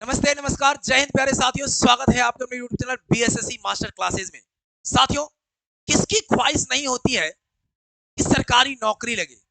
नमस्ते नमस्कार जय हिंद प्यारे साथियों, स्वागत है आपके अपने YouTube channel BSSC master classes में। साथियों, किसकी ख्वाहिश नहीं होती है कि सरकारी नौकरी लगे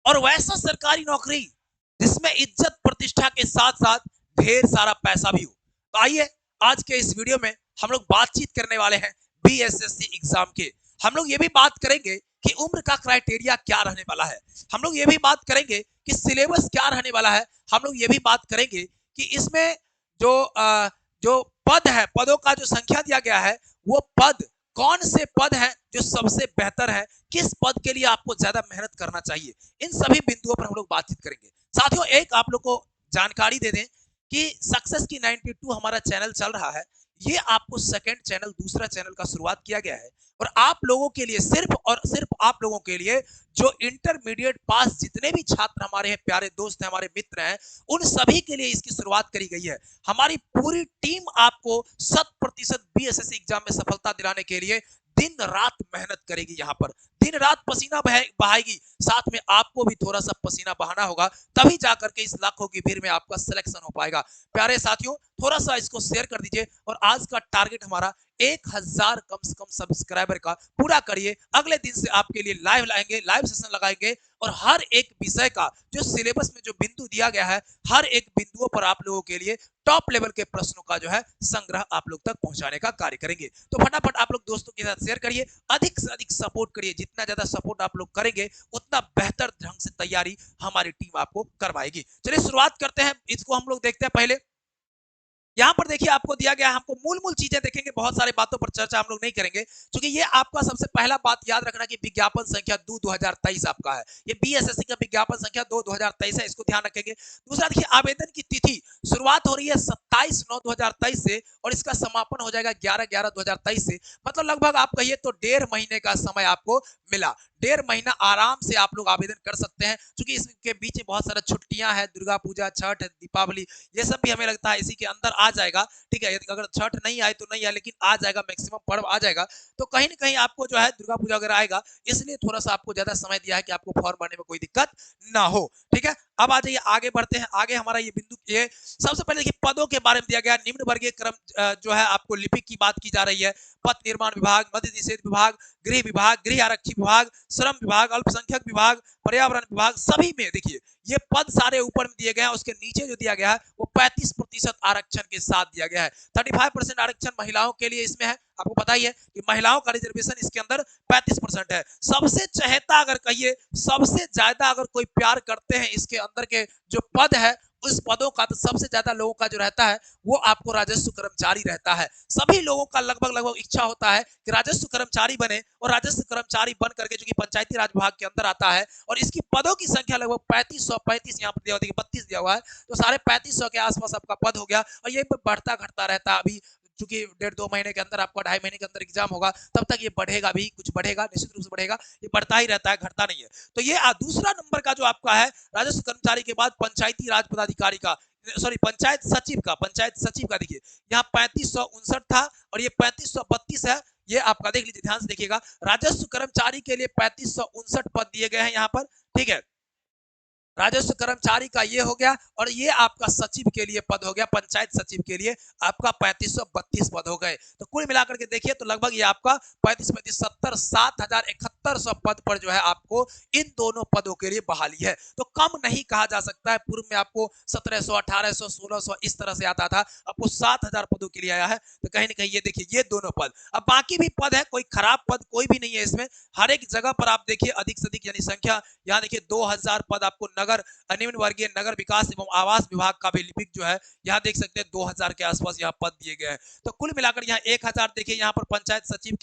और वैसा सरकारी नौकरी जिसमें इज्जत प्रतिष्ठा के साथ साथ ढेर सारा पैसा भी हो। तो आइए आज के इस वीडियो में हम लोग बातचीत करने वाले हैं बीएसएससी एग्जाम के। हम लोग ये भी बात करेंगे कि उम्र का क्राइटेरिया क्या रहने वाला है। हम लोग ये भी बात करेंगे कि सिलेबस क्या रहने वाला है। हम लोग ये भी बात करेंगे कि इसमें जो जो पद है, पदों का जो संख्या दिया गया है, वो पद कौन से पद हैं जो सबसे बेहतर है, किस पद के लिए आपको ज्यादा मेहनत करना चाहिए। इन सभी बिंदुओं पर हम लोग बातचीत करेंगे। साथियों, एक आप लोग को जानकारी दे दें कि सक्सेस की 92 हमारा चैनल चल रहा है। ये आपको सेकंड चैनल, दूसरा चैनल का शुरुआत किया गया है और आप लोगों के लिए, सिर्फ और सिर्फ आप लोगों के लिए, जो इंटरमीडिएट पास जितने भी छात्र हमारे हैं, प्यारे दोस्त हैं, हमारे मित्र हैं, उन सभी के लिए इसकी शुरुआत करी गई है। हमारी पूरी टीम आपको 100% बीएसएससी एग्जाम में सफलता दिलाने के लिए दिन रात मेहनत करेगी। यहाँ पर दिन रात पसीना बहाएगी, साथ में आपको भी थोड़ा सा पसीना बहाना होगा, तभी जाकर के इस लाखों की भीड़ में आपका सिलेक्शन हो पाएगा। प्यारे साथियों, थोड़ा सा इसको शेयर कर दीजिए और आज का टारगेट हमारा 1000 कम से कम सब्सक्राइबर का पूरा करिए। अगले दिन से आपके लिए लाइव लाएंगे, लाइव सेशन लगाएंगे और हर एक विषय का जो सिलेबस में जो बिंदु दिया गया है, हर एक बिंदुओं पर आप लोगों के लिए टॉप लेवल के प्रश्नों का जो है संग्रह आप लोग तक पहुंचाने का कार्य करेंगे। तो फटाफट आप लोग दोस्तों के साथ शेयर करिए, अधिक से अधिक सपोर्ट करिए। जितना ज्यादा सपोर्ट आप लोग करेंगे उतना बेहतर ढंग से तैयारी हमारी टीम आपको करवाएगी। चलिए शुरुआत करते हैं, इसको हम लोग देखते हैं। पहले यहाँ पर देखिए आपको दिया गया है, हमको मूल मूल चीजें देखेंगे, बहुत सारी बातों पर चर्चा हम लोग नहीं करेंगे क्योंकि ये आपका सबसे पहला बात याद रखना कि विज्ञापन संख्या 2 2023 आपका है। ये बीएसएससी का विज्ञापन संख्या 2 2023 है, इसको ध्यान रखेंगे। दूसरा देखिए, आवेदन की तिथि शुरुआत हो रही है 27/9/2023 से और इसका समापन हो जाएगा 11/11/2023 से। मतलब लगभग आप कहिए तो 1.5 महीने का समय आपको मिला। 1.5 महीना आराम से आप लोग आवेदन कर सकते हैं क्योंकि इसके बीच में बहुत सारा छुट्टियां हैं, दुर्गा पूजा, छठ, दीपावली, ये सब भी हमें लगता है इसी के अंदर आ जाएगा। ठीक है, यदि अगर छठ नहीं आए तो नहीं आए, लेकिन आ जाएगा, मैक्सिमम पर्व आ जाएगा। तो कहीं ना कहीं आपको जो है दुर्गा पूजा वगैरह आएगा, इसलिए थोड़ा सा आपको ज्यादा समय दिया है कि आपको फॉर्म भरने में कोई दिक्कत ना हो। ठीक है, अब आ जाइए, आगे बढ़ते हैं। आगे हमारा ये बिंदु, ये सबसे पहले देखिए पदों के बारे में दिया गया। निम्न वर्गीय क्रम जो है आपको लिपिक की बात की जा रही है। पथ निर्माण विभाग, मध्य निषेध विभाग, गृह विभाग, गृह आरक्षी विभाग, श्रम विभाग, अल्पसंख्यक विभाग, पर्यावरण विभाग, सभी में देखिए ये पद सारे ऊपर में दिए गए हैं। उसके नीचे जो दिया गया है वो 35% आरक्षण के साथ दिया गया है। 35% आरक्षण महिलाओं के लिए इसमें है। आपको पता ही है कि महिलाओं का रिजर्वेशन इसके अंदर 35% है। सबसे चहेता अगर कहिए, सबसे ज्यादा अगर कोई प्यार करते हैं इसके अंदर के जो पद है, उस पदों का तो सबसे ज्यादा लोगों का जो रहता है वो आपको राजस्व कर्मचारी रहता है। सभी लोगों का लगभग लगभग इच्छा होता है कि राजस्व कर्मचारी बने और राजस्व कर्मचारी बन करके, जो कि पंचायती राज विभाग के अंदर आता है, और इसकी पदों की संख्या लगभग 3535 यहाँ पर दिया हुआ है, 32 दिया हुआ है, तो साढ़े 3500 के आसपास आपका पद हो गया और ये बढ़ता घटता रहता है। अभी चूंकि 1.5-2 महीने के अंदर आपका 2.5 महीने के अंदर एग्जाम होगा, तब तक ये बढ़ेगा भी, कुछ बढ़ेगा, निश्चित रूप से बढ़ेगा। ये बढ़ता ही रहता है, घटता नहीं है। तो ये दूसरा नंबर का जो आपका है राजस्व कर्मचारी के बाद पंचायती राज पदाधिकारी का, सॉरी पंचायत सचिव का देखिए यहाँ 3559 था और ये 3532 है। ये आपका देख लीजिए, ध्यान से देखिएगा, राजस्व कर्मचारी के लिए 3559 पद दिए गए हैं यहाँ पर। ठीक है, राजस्व कर्मचारी का ये हो गया और ये आपका सचिव के लिए पद हो गया, पंचायत सचिव के लिए आपका 3532 पद हो गए। तो कुल मिलाकर के देखिए तो लगभग ये आपका 75 पद पर जो है आपको इन दोनों पदों के लिए बहाली है। तो कम नहीं कहा जा सकता है। पूर्व में आपको 1700, 1800, 1600 इस तरह से आता था, आपको 7000 पदों के लिए आया है। तो कहीं ना कहीं ये देखिए ये दोनों पद, अब बाकी भी पद है, कोई खराब पद कोई भी नहीं है इसमें। हर एक जगह पर आप देखिए अधिक से अधिक यानी संख्या, यहाँ देखिए 2000 पद आपको नगर, निम्न वर्गीय नगर विकास एवं आवास विभाग का भी लिपिक जो है, यहाँ देख सकते हैं 2000 के आसपास यहाँ पद दिए गए हैं। तो कुल मिलाकर यहाँ 1000 देखिए, यहाँ पर पंचायत सचिव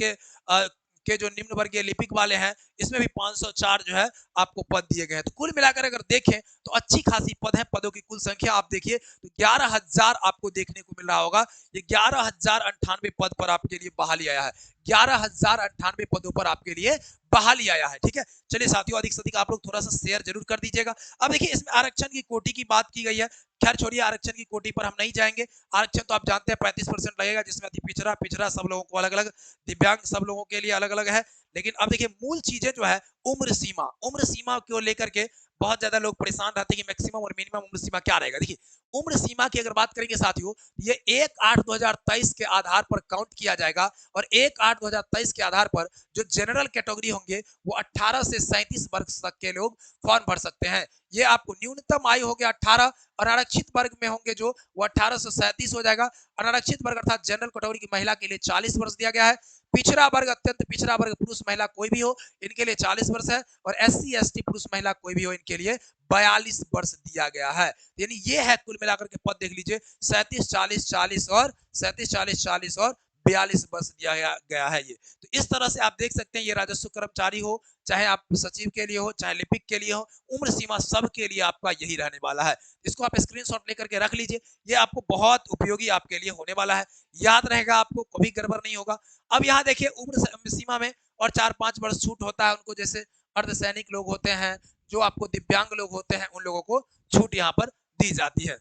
के जो निम्न वर्गीय लिपिक वाले हैं, इसमें भी 504 जो है आपको पद दिए गए हैं। तो कुल मिलाकर अगर देखें तो अच्छी खासी पद है। पदों की कुल संख्या आप देखिए तो 11000 आपको देखने को मिल रहा होगा। ये 11098 पद पर आपके लिए बहाली आया है। 11098 पदों पर आपके लिए बहाली आया है। ठीक है, चलिए साथियों, अधिक से अधिक आप लोग थोड़ा सा शेयर जरूर कर दीजिएगा। अब देखिए इसमें आरक्षण की कोटि की बात की गई है। खैर छोड़िए, आरक्षण की कोटि पर हम नहीं जाएंगे। आरक्षण तो आप जानते हैं 35% लगेगा, जिसमें अति पिछड़ा, सब लोगों को अलग अलग, दिव्यांग सब लोगों के लिए अलग अलग है। लेकिन अब देखिए मूल चीजें जो है उम्र सीमा को लेकर के बहुत ज्यादा लोग परेशान रहते हैं कि मैक्सिमम और मिनिमम उम्र सीमा क्या रहेगा। देखिए उम्र सीमा की अगर बात करेंगे साथियों, ये 1/8/2023 के आधार पर काउंट किया जाएगा और 1/8/2023 के आधार पर जो जनरल कैटेगरी होंगे वो 18 से 37 वर्ष तक के लोग फॉर्म भर सकते हैं। ये आपको न्यूनतम आयु हो गया 18 और आरक्षित वर्ग में होंगे जो वो 18 से 37 हो जाएगा। अनारक्षित वर्ग अर्थात जनरल कैटेगरी की महिला के लिए 40 वर्ष दिया गया है। पिछड़ा वर्ग अत्यंत पिछड़ा वर्ग पुरुष महिला कोई भी हो इनके लिए 40 वर्ष है और SC ST पुरुष महिला कोई भी हो इनके लिए 42 वर्ष दिया गया है। यानी ये है कुल मिलाकर के पद देख लीजिए 37 40 40 और 37 40 40 और 42 वर्ष दिया गया है। ये तो इस तरह से आप देख सकते हैं ये राजस्व कर्मचारी हो चाहे आप सचिव के लिए हो चाहे लिपिक के लिए हो, उम्र सीमा सब के लिए आपका यही रहने वाला है। इसको आप स्क्रीनशॉट लेकर के रख लीजिए, ये आपको बहुत उपयोगी आपके लिए होने वाला है, याद रहेगा आपको, कभी गड़बड़ नहीं होगा। अब यहाँ देखिए उम्र सीमा में और 4-5 वर्ष छूट होता है उनको, जैसे अर्धसैनिक लोग होते हैं, जो आपको दिव्यांग लोग होते हैं उन लोगों को छूट यहाँ पर दी जाती है।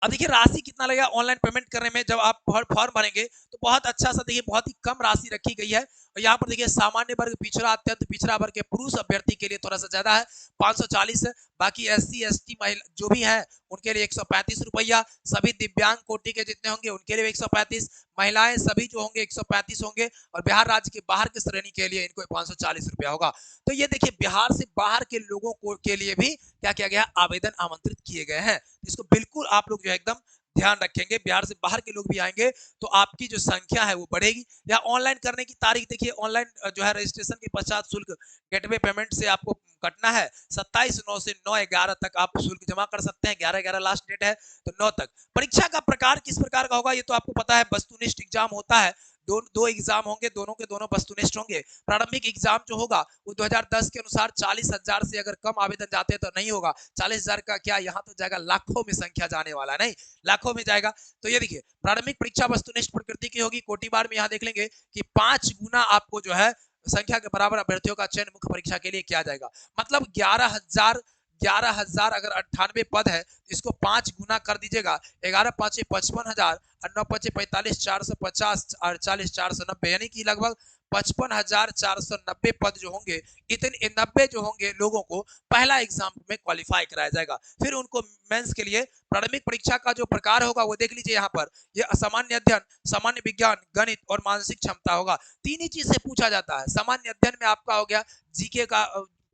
अब देखिए राशि कितना लगेगा ऑनलाइन पेमेंट करने में, जब आप फॉर्म भरेंगे तो बहुत अच्छा सा देखिए बहुत ही कम राशि रखी गई है। और यहाँ पर देखिए सामान्य वर्ग पिछड़ा अत्यंत पिछड़ा वर्ग के पुरुष अभ्यर्थी के लिए थोड़ा सा ज्यादा है 540 है, बाकी SC ST महिला जो भी है उनके लिए 135 रुपया, सभी दिव्यांग कोटि के जितने होंगे उनके लिए 135, महिलाएं सभी जो होंगे 135 होंगे और बिहार राज्य के बाहर की श्रेणी के लिए इनको 540 रुपया होगा। तो ये देखिए बिहार से बाहर के लोगों को के लिए भी क्या किया गया, आवेदन आमंत्रित किए गए हैं। इसको बिल्कुल आप लोग जो है एकदम ध्यान रखेंगे, बिहार से बाहर के लोग भी आएंगे तो आपकी जो संख्या है वो बढ़ेगी। या ऑनलाइन करने की तारीख देखिए, ऑनलाइन जो है रजिस्ट्रेशन के पश्चात शुल्क गेटवे पेमेंट से आपको कटना है 27/9 से 9/11 तक आप शुल्क जमा कर सकते हैं, 11/11 लास्ट डेट है तो 9 तक। परीक्षा का प्रकार किस प्रकार का होगा ये तो आपको पता है, वस्तुनिष्ठ एग्जाम होता है, दो एग्जाम होंगे, दोनों के दोनों वस्तुनिष्ठ होंगे। प्रारंभिक एग्जाम जो होगा वो 2010 के अनुसार 40,000 से अगर कम आवेदन जाते हैं तो नहीं होगा, 40,000 का क्या यहाँ तो जाएगा लाखों में संख्या जाने वाला, नहीं लाखों में जाएगा। तो ये देखिए प्रारंभिक परीक्षा वस्तुनिष्ठ प्रकृति की होगी, कोटिबार में यहाँ देख लेंगे कि 5 गुना आपको जो है संख्या के बराबर अभ्यर्थियों का चयन मुख्य परीक्षा के लिए किया जाएगा। मतलब 11,000 अगर 98 पद है इसको 5 गुना कर दीजिएगा, 11×5 = 55,000 और 9×5 = 45, 450 और 40 490, यानी कि लगभग 55,490 पद जो होंगे, इतने 90 जो होंगे लोगों को पहला एग्जाम में क्वालिफाई कराया जाएगा। फिर उनको मेंस के लिए प्रारंभिक परीक्षा का जो प्रकार होगा वो देख लीजिए यहाँ पर, ये सामान्य अध्ययन, सामान्य विज्ञान, गणित और मानसिक क्षमता होगा। तीन ही चीज से पूछा जाता है। सामान्य अध्ययन में आपका हो गया जीके का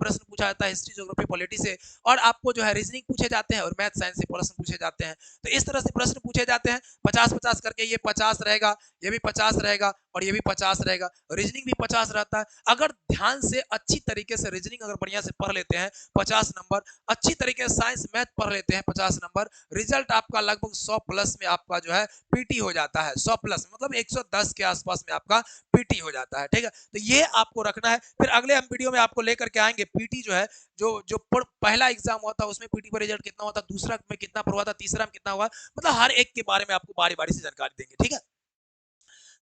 प्रश्न पूछा जाता है, हिस्ट्री ज्योग्राफी पॉलिटी से, और आपको जो है रीजनिंग पूछे जाते हैं और मैथ साइंस से प्रश्न पूछे जाते हैं। तो इस तरह से प्रश्न पूछे जाते हैं 50-50 करके, ये 50 रहेगा, ये भी 50 रहेगा और ये भी 50 रहेगा, रीजनिंग भी 50 रहता है। अगर ध्यान से अच्छी तरीके से रीजनिंग अगर बढ़िया से पढ़ लेते हैं 50 नंबर, अच्छी तरीके से साइंस मैथ पढ़ लेते हैं 50 नंबर, रिजल्ट आपका लगभग 100 प्लस में आपका जो है पीटी हो जाता है। 100 प्लस मतलब 110 के आसपास में आपका पीटी हो जाता है, ठीक है। तो ये आपको रखना है। फिर अगले हम वीडियो में आपको लेकर के आएंगे पीटी जो है, जो पहला एग्जाम हुआ था उसमें पीटी पर रिजल्ट कितना हुआ था, दूसरा में कितना पर हुआ था, तीसरा में कितना हुआ, मतलब हर एक के बारे में आपको बारी बारी से जानकारी देंगे, ठीक है।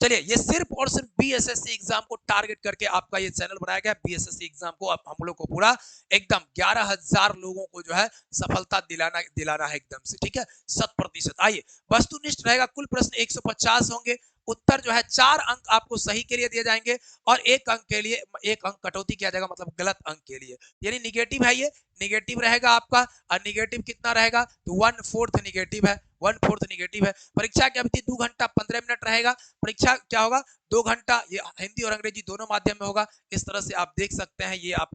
चलिए ये सिर्फ और सिर्फ बीएसएससी एग्जाम को टारगेट करके आपका ये चैनल बनाया गया। बीएसएससी एग्जाम को अब हम लोग को पूरा एकदम 11,000 लोगों को जो है सफलता दिलाना है एकदम से, ठीक है, 100%। आइए वस्तुनिष्ठ रहेगा, कुल प्रश्न 150 होंगे, उत्तर जो है 4 अंक आपको सही के लिए दिए जाएंगे और 1 अंक के लिए 1 अंक कटौती किया जाएगा, मतलब गलत अंक के लिए, यानी निगेटिव है, ये निगेटिव रहेगा आपका। और निगेटिव कितना रहेगा तो 1/4 निगेटिव है, 1/4 निगेटिव है। परीक्षा की अवधि 2 घंटा 15 मिनट रहेगा। परीक्षा क्या होगा 2 घंटा, ये हिंदी और अंग्रेजी दोनों माध्यम में होगा। इस तरह से आप देख सकते हैं। ये आप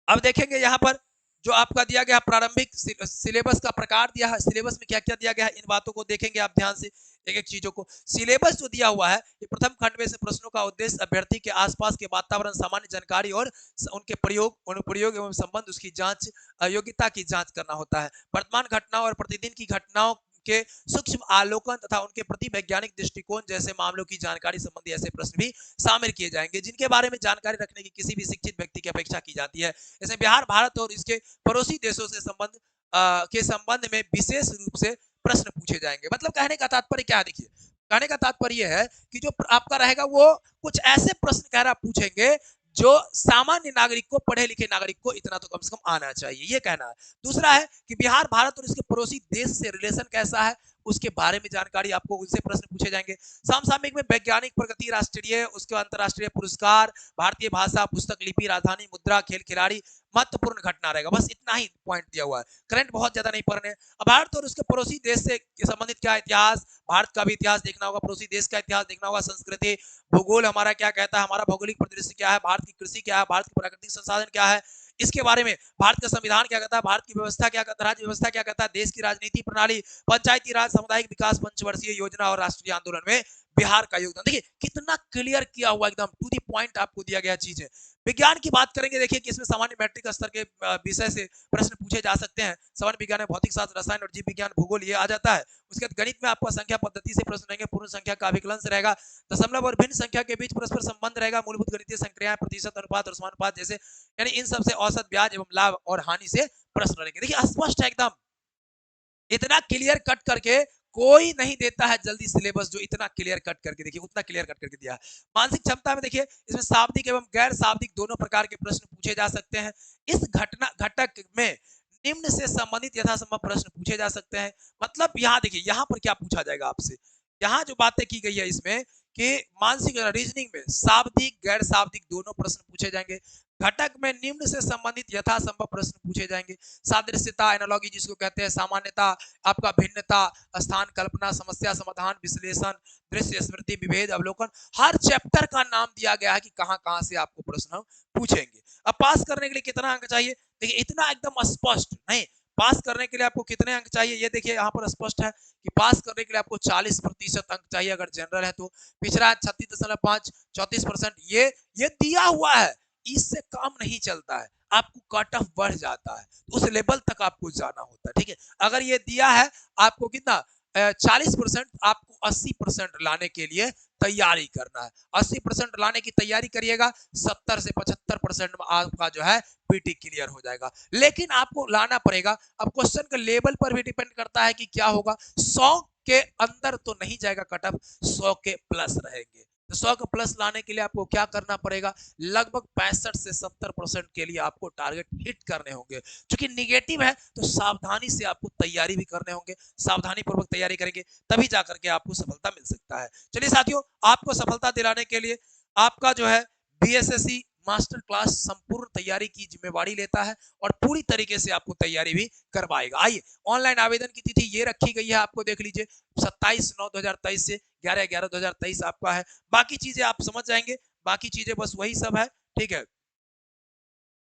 अब देखेंगे यहाँ पर जो आपका दिया गया प्रारंभिक सिलेबस का प्रकार दिया है, सिलेबस में क्या क्या दिया गया है, इन बातों को देखेंगे आप ध्यान से, एक एक चीजों को। सिलेबस जो दिया हुआ है ये प्रथम खंड में से प्रश्नों का उद्देश्य अभ्यर्थी के आसपास के वातावरण, सामान्य जानकारी और उनके प्रयोग एवं संबंध, उसकी जांच, योग्यता की जांच करना होता है। वर्तमान घटनाओं और प्रतिदिन की घटनाओं के सूक्ष्म आलोकन तथा उनके प्रति वैज्ञानिक दृष्टिकोण जैसे मामलों की जानकारी संबंधी ऐसे प्रश्न भी शामिल किए जाएंगे जिनके बारे में जानकारी रखने की किसी भी शिक्षित व्यक्ति की अपेक्षा की जाती है। इसमें बिहार, भारत और इसके पड़ोसी देशों से संबंध में विशेष रूप से प्रश्न पूछे जाएंगे। मतलब कहने का तात्पर्य क्या है, देखिए कहने का तात्पर्य है कि जो आपका रहेगा वो कुछ ऐसे प्रश्न कह रहा पूछेंगे जो सामान्य नागरिक को, पढ़े लिखे नागरिक को इतना तो कम से कम आना चाहिए, ये कहना है। दूसरा है कि बिहार, भारत और इसके पड़ोसी देश से रिलेशन कैसा है, उसके बारे में जानकारी, आपको उनसे प्रश्न पूछे जाएंगे। समसामयिक में वैज्ञानिक प्रगति, राष्ट्रीय उसके अंतरराष्ट्रीय पुरस्कार, भारतीय भाषा, पुस्तक लिपि, राजधानी मुद्रा, खेल खिलाड़ी, महत्वपूर्ण घटना रहेगा। बस इतना ही पॉइंट दिया हुआ है, करंट बहुत ज्यादा नहीं पढ़ने। अब भारत और उसके पड़ोसी देश से संबंधित क्या इतिहास, भारत का भी इतिहास देखना होगा, पड़ोसी देश का इतिहास देखना होगा, संस्कृति, भूगोल हमारा क्या कहता है, हमारा भौगोलिक परिदृश्य क्या है, भारत की कृषि क्या है, भारत की प्राकृतिक संसाधन क्या है, इसके बारे में भारत का संविधान क्या कहता है, भारत की व्यवस्था क्या कहता है, राज्य व्यवस्था क्या कहता है, देश की राजनीति प्रणाली, पंचायती राज, सामुदायिक विकास, पंचवर्षीय योजना और राष्ट्रीय आंदोलन में बिहार का योगदान। देखिए कितना क्लियर किया हुआ, एकदम टू दी पॉइंट आपको दिया गया चीज है। विज्ञान की बात करेंगे, देखिए कि इसमें सामान्य मैट्रिक स्तर के विषय से प्रश्न पूछे जा सकते हैं। सामान्य विज्ञान में भौतिक शास्त्र, रसायन और जीव विज्ञान, भूगोल ये आ जाता है। उसके बाद गणित में आपका संख्या पद्धति से प्रश्न रहेंगे, पूर्ण संख्या का अभिकलन रहेगा, दशमलव और भिन्न संख्या के बीच परस्पर संबंध रहेगा, मूलभूत गणितीय संक्रियाएं, प्रतिशत अनुपात और समानुपात जैसे, यानी इन सब से औसत, ब्याज एवं लाभ और हानि से प्रश्न रहेंगे। देखिए स्पष्ट है एकदम, इतना क्लियर कट करके कोई नहीं देता है जल्दी सिलेबस जो इतना क्लियर कट करके, देखिए उतना क्लियर कट करके दिया है। मानसिक क्षमता में देखिए इसमें शाब्दिक एवं गैर शाब्दिक दोनों प्रकार के प्रश्न पूछे जा सकते हैं। इस घटक में निम्न से संबंधित यथासंभव प्रश्न पूछे जा सकते हैं। मतलब यहाँ देखिए, यहाँ पर क्या पूछा जाएगा आपसे, यहाँ जो बातें की गई है इसमें कि मानसिक रीजनिंग में शाब्दिक गैर शाब्दिक दोनों प्रश्न पूछे जाएंगे। घटक में निम्न से संबंधित यथासंभव प्रश्न पूछे जाएंगे। सादृश्यता, एनालॉजी जिसको कहते हैं, सामान्यता, आपका भिन्नता, स्थान कल्पना, समस्या समाधान, विश्लेषण, दृश्य स्मृति, विभेद, अवलोकन, हर चैप्टर का नाम दिया गया है कि कहां कहां से आपको प्रश्न पूछेंगे। अब पास करने के लिए कितना अंक चाहिए, देखिए इतना एकदम स्पष्ट नहीं, पास करने के लिए आपको कितने अंक चाहिए ये देखिए यहाँ पर स्पष्ट है कि पास करने के लिए आपको 40% अंक चाहिए अगर जनरल है तो। पिछड़ा 36.5, 34%, ये दिया हुआ है, इससे काम नहीं चलता है, आपको कट ऑफ बढ़ जाता है, उस लेवल तक आपको जाना होता है। ठीक है, अगर ये दिया है आपको कितना 40%, आपको 80% लाने के लिए तैयारी करना है। 80% लाने की तैयारी करिएगा, 70 से 75% में आपका जो है पीटी क्लियर हो जाएगा। लेकिन आपको लाना पड़ेगा, अब क्वेश्चन के लेवल पर भी डिपेंड करता है कि क्या होगा। 100 के अंदर तो नहीं जाएगा कट ऑफ, 100 के प्लस रहेंगे। तो 100 का प्लस लाने के लिए आपको क्या करना पड़ेगा, लगभग 65 से 70% के लिए आपको टारगेट हिट करने होंगे। क्योंकि निगेटिव है तो सावधानी से आपको तैयारी भी करने होंगे, सावधानी पूर्वक तैयारी करेंगे तभी जाकर के आपको सफलता मिल सकता है। चलिए साथियों, आपको सफलता दिलाने के लिए आपका जो है बीएसएससी मास्टर क्लास संपूर्ण तैयारी की जिम्मेवारी लेता है और पूरी तरीके से आपको तैयारी भी करवाएगा। आइए, ऑनलाइन आवेदन की तिथि ये रखी गई है, आपको देख लीजिए 27/9/2023 से 11/11/2023 आपका है। बाकी चीजें आप समझ जाएंगे, बाकी चीजें बस वही सब है। ठीक है,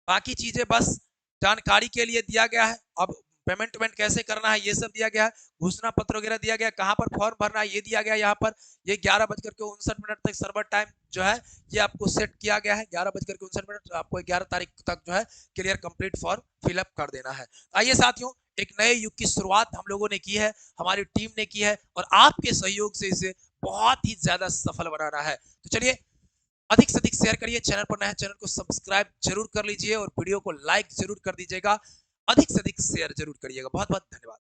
बाकी चीजें बस जानकारी के लिए दिया गया है। अब पेमेंट कैसे करना है ये सब दिया गया है, घोषणा पत्र वगैरह दिया गया, कहां पर फॉर्म भरना है ये दिया गया। यहाँ पर ये 11:59 तक सर्वर टाइम जो है ये आपको सेट किया गया है, 11:59, आपको 11 तारीख तक जो है क्लियर कंप्लीट फॉर्म फिलअप कर देना है। आइए साथियों, एक नए युग की शुरुआत हम लोगों ने की है, हमारी टीम ने की है और आपके सहयोग से इसे बहुत ही ज्यादा सफल बनाना है। तो चलिए, अधिक से अधिक शेयर करिए, चैनल पर नए चैनल को सब्सक्राइब जरूर कर लीजिए और वीडियो को लाइक जरूर कर दीजिएगा, अधिक से अधिक शेयर जरूर करिएगा। बहुत बहुत धन्यवाद।